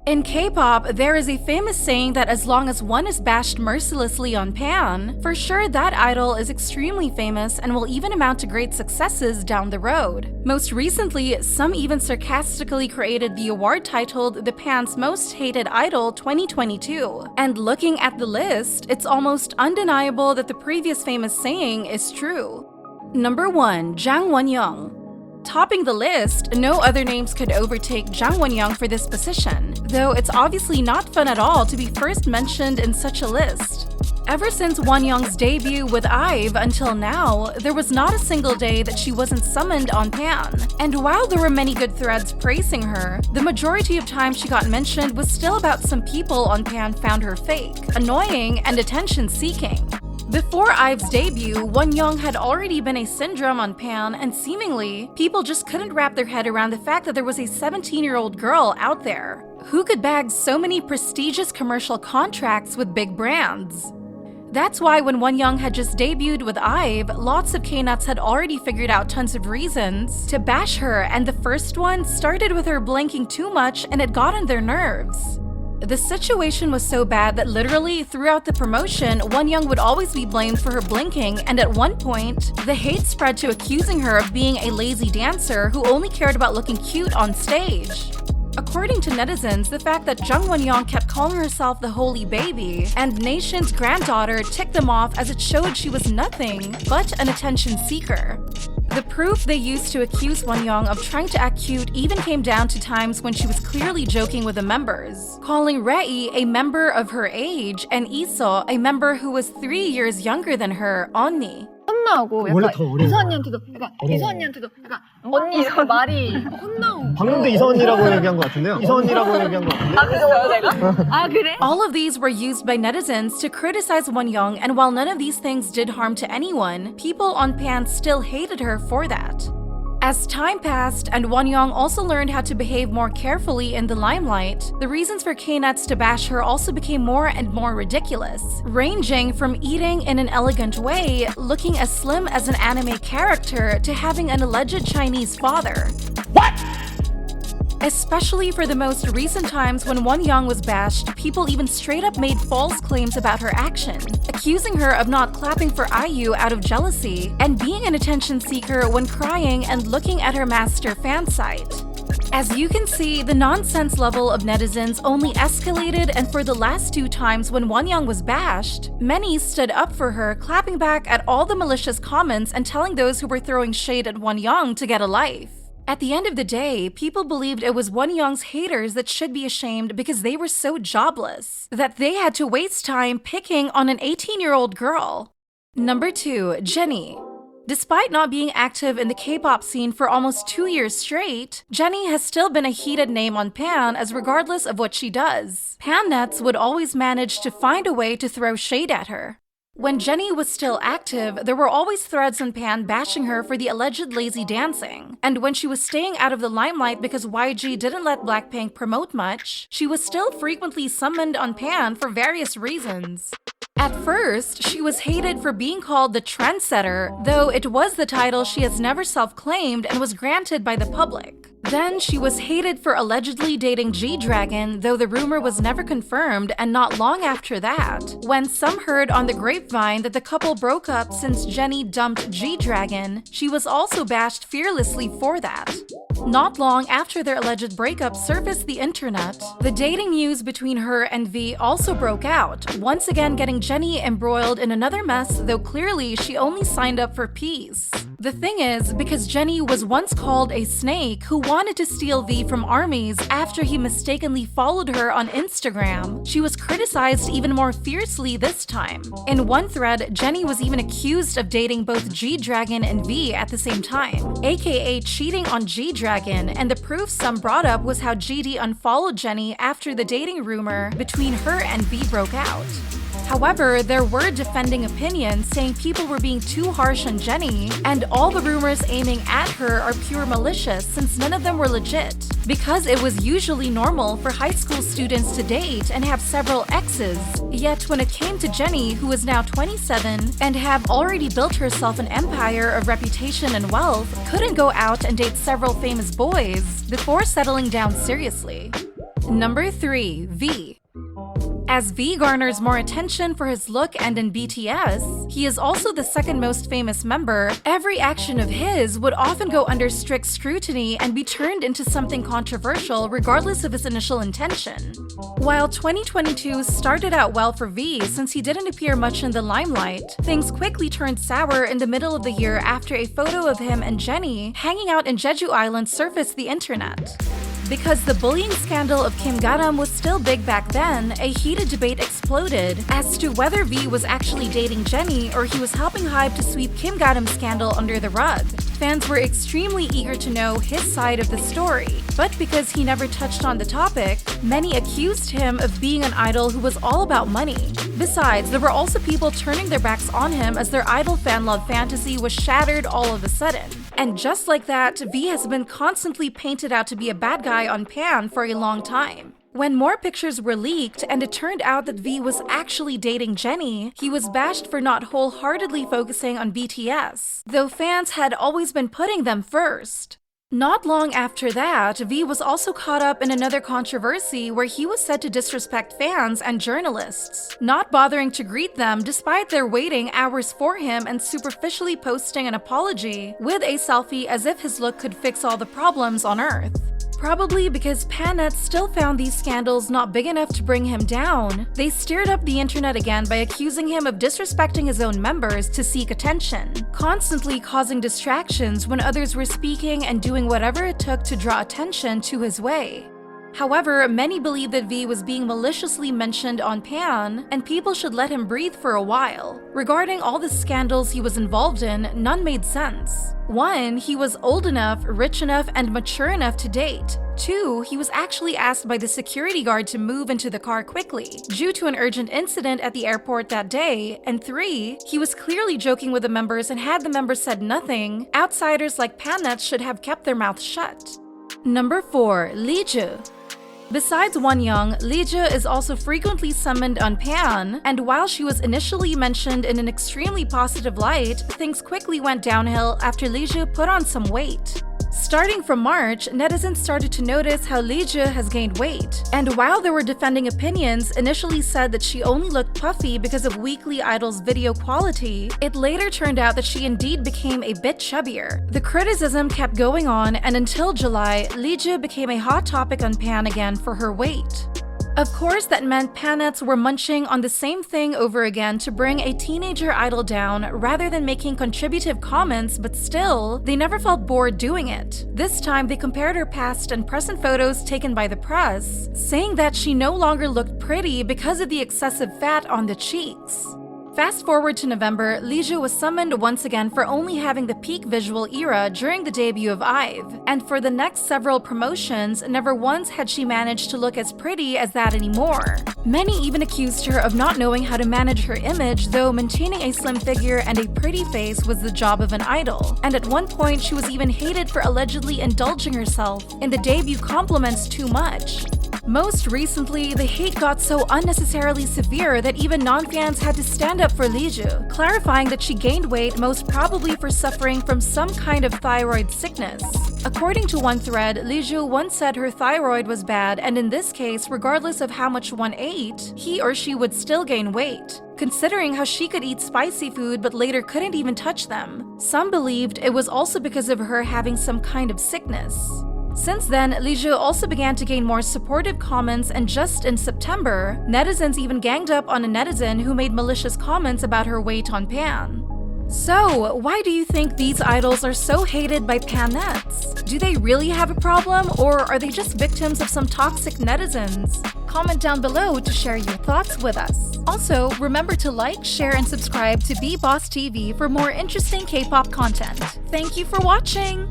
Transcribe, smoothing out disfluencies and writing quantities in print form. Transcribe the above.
In K-pop, there is a famous saying that as long as one is bashed mercilessly on Pann, for sure that idol is extremely famous and will even amount to great successes down the road. Most recently, some even sarcastically created the award titled the Pann's Most Hated Idol 2022. And looking at the list, it's almost undeniable that the previous famous saying is true. Number 1. Zhang Wanyoung. Topping the list, no other names could overtake Zhang Wanyoung for this position, though it's obviously not fun at all to be first mentioned in such a list. Ever since Wanyoung's debut with IVE until now, there was not a single day that she wasn't summoned on Pann. And while there were many good threads praising her, the majority of times she got mentioned was still about some people on Pann found her fake, annoying, and attention-seeking. Before IVE's debut, Wanyoung had already been a syndrome on Pann, and seemingly, people just couldn't wrap their head around the fact that there was a 17-year-old girl out there who could bag so many prestigious commercial contracts with big brands. That's why when Wanyoung had just debuted with IVE, lots of K-nuts had already figured out tons of reasons to bash her, and the first one started with her blinking too much and it got on their nerves. The situation was so bad that literally throughout the promotion, Wanyoung would always be blamed for her blinking, and at one point, the hate spread to accusing her of being a lazy dancer who only cared about looking cute on stage. According to netizens, the fact that Zhang Wanyoung kept calling herself the holy baby and nation's granddaughter ticked them off, as it showed she was nothing but an attention seeker. The proof they used to accuse Wanyoung of trying to act cute even came down to times when she was clearly joking with the members, calling Rei a member of her age and Leeseo a member who was 3 years younger than her, 언니. 혼나고 원래 약간 더 어려워. 이서 언니한테도 약간 이서 언니한테도 약간 언니 이런 말이 혼나고. 방금도 이서 언니라고 얘기한 것 같은데요? 이서 언니라고 얘기한 것 같은데요? 아 그래요 제가? 아 그래? All of these were used by netizens to criticize Wanyoung, and while none of these things did harm to anyone, people on Pann still hated her for that. As time passed and Wanyoung also learned how to behave more carefully in the limelight, the reasons for K-nuts to bash her also became more and more ridiculous, ranging from eating in an elegant way, looking as slim as an anime character, to having an alleged Chinese father. What? Especially for the most recent times when Wanyoung was bashed, people even straight up made false claims about her action, accusing her of not clapping for IU out of jealousy and being an attention seeker when crying and looking at her master fan site. As you can see, the nonsense level of netizens only escalated, and for the last 2 times when Wanyoung was bashed, many stood up for her, clapping back at all the malicious comments and telling those who were throwing shade at Wanyoung to get a life. At the end of the day, people believed it was Wanyoung's haters that should be ashamed because they were so jobless that they had to waste time picking on an 18-year-old girl. Number 2. Jennie. Despite not being active in the K-pop scene for almost 2 years straight, Jennie has still been a heated name on Pann, as regardless of what she does, Pann nets would always manage to find a way to throw shade at her. When Jennie was still active, there were always threads on Pann bashing her for the alleged lazy dancing. And when she was staying out of the limelight because YG didn't let Blackpink promote much, she was still frequently summoned on Pann for various reasons. At first, she was hated for being called the trendsetter, though it was the title she has never self-claimed and was granted by the public. Then she was hated for allegedly dating G-Dragon, though the rumor was never confirmed, and not long after that, when some heard on the grapevine that the couple broke up since Jennie dumped G-Dragon, she was also bashed fearlessly for that. Not long after their alleged breakup surfaced the internet, the dating news between her and V also broke out, once again getting Jennie embroiled in another mess, though clearly she only signed up for peace. The thing is, because Jennie was once called a snake who wanted to steal V from armies after he mistakenly followed her on Instagram, she was criticized even more fiercely this time. In one thread, Jennie was even accused of dating both G-Dragon and V at the same time, aka cheating on G-Dragon, and the proof some brought up was how GD unfollowed Jennie after the dating rumor between her and V broke out. However, there were defending opinions saying people were being too harsh on Jennie, and all the rumors aiming at her are pure malicious since none of them were legit, because it was usually normal for high school students to date and have several exes. Yet when it came to Jennie, who is now 27 and have already built herself an empire of reputation and wealth, couldn't go out and date several famous boys before settling down seriously. Number 3. V. As V garners more attention for his look and in BTS, he is also the second most famous member. Every action of his would often go under strict scrutiny and be turned into something controversial regardless of his initial intention. While 2022 started out well for V since he didn't appear much in the limelight, things quickly turned sour in the middle of the year after a photo of him and Jennie hanging out in Jeju Island surfaced the internet. Because the bullying scandal of Kim Ga-dam was still big back then, a heated debate exploded as to whether V was actually dating Jennie or he was helping HYBE to sweep Kim Ga-dam's scandal under the rug. Fans were extremely eager to know his side of the story, but because he never touched on the topic, many accused him of being an idol who was all about money. Besides, there were also people turning their backs on him as their idol fan love fantasy was shattered all of a sudden. And just like that, V has been constantly painted out to be a bad guy on Pann for a long time. When more pictures were leaked and it turned out that V was actually dating Jennie, he was bashed for not wholeheartedly focusing on BTS, though fans had always been putting them first. Not long after that, V was also caught up in another controversy where he was said to disrespect fans and journalists, not bothering to greet them despite their waiting hours for him and superficially posting an apology with a selfie as if his look could fix all the problems on Earth. Probably because Pann still found these scandals not big enough to bring him down, they stirred up the internet again by accusing him of disrespecting his own members to seek attention, constantly causing distractions when others were speaking and doing whatever it took to draw attention to his way. However, many believe that V was being maliciously mentioned on Pann, and people should let him breathe for a while. Regarding all the scandals he was involved in, none made sense. 1. He was old enough, rich enough, and mature enough to date. 2. He was actually asked by the security guard to move into the car quickly, due to an urgent incident at the airport that day. And 3. He was clearly joking with the members, and had the members said nothing, outsiders like Pann should have kept their mouths shut. Number 4. Leeseo. Besides Wanyoung, Leeseo is also frequently summoned on Pann, and while she was initially mentioned in an extremely positive light, things quickly went downhill after Leeseo put on some weight. Starting from March, netizens started to notice how Leeseo has gained weight, and while there were defending opinions initially said that she only looked puffy because of Weekly Idol's video quality, it later turned out that she indeed became a bit chubbier. The criticism kept going on, and until July, Leeseo became a hot topic on Pann again for her weight. Of course, that meant Pannettes were munching on the same thing over again to bring a teenager idol down rather than making contributive comments, but still, they never felt bored doing it. This time, they compared her past and present photos taken by the press, saying that she no longer looked pretty because of the excessive fat on the cheeks. Fast forward to November, Leeseo was summoned once again for only having the peak visual era during the debut of IVE, and for the next several promotions, never once had she managed to look as pretty as that anymore. Many even accused her of not knowing how to manage her image, though maintaining a slim figure and a pretty face was the job of an idol, and at one point she was even hated for allegedly indulging herself in the debut compliments too much. Most recently, the hate got so unnecessarily severe that even non-fans had to stand up for Leeseo, clarifying that she gained weight most probably for suffering from some kind of thyroid sickness. According to one thread, Leeseo once said her thyroid was bad, and in this case, regardless of how much one ate, he or she would still gain weight. Considering how she could eat spicy food but later couldn't even touch them, some believed it was also because of her having some kind of sickness. Since then, Leeseo also began to gain more supportive comments, and just in September, netizens even ganged up on a netizen who made malicious comments about her weight on Pann. So, why do you think these idols are so hated by Pannettes? Do they really have a problem, or are they just victims of some toxic netizens? Comment down below to share your thoughts with us. Also, remember to like, share, and subscribe to BeBoss TV for more interesting K-pop content. Thank you for watching!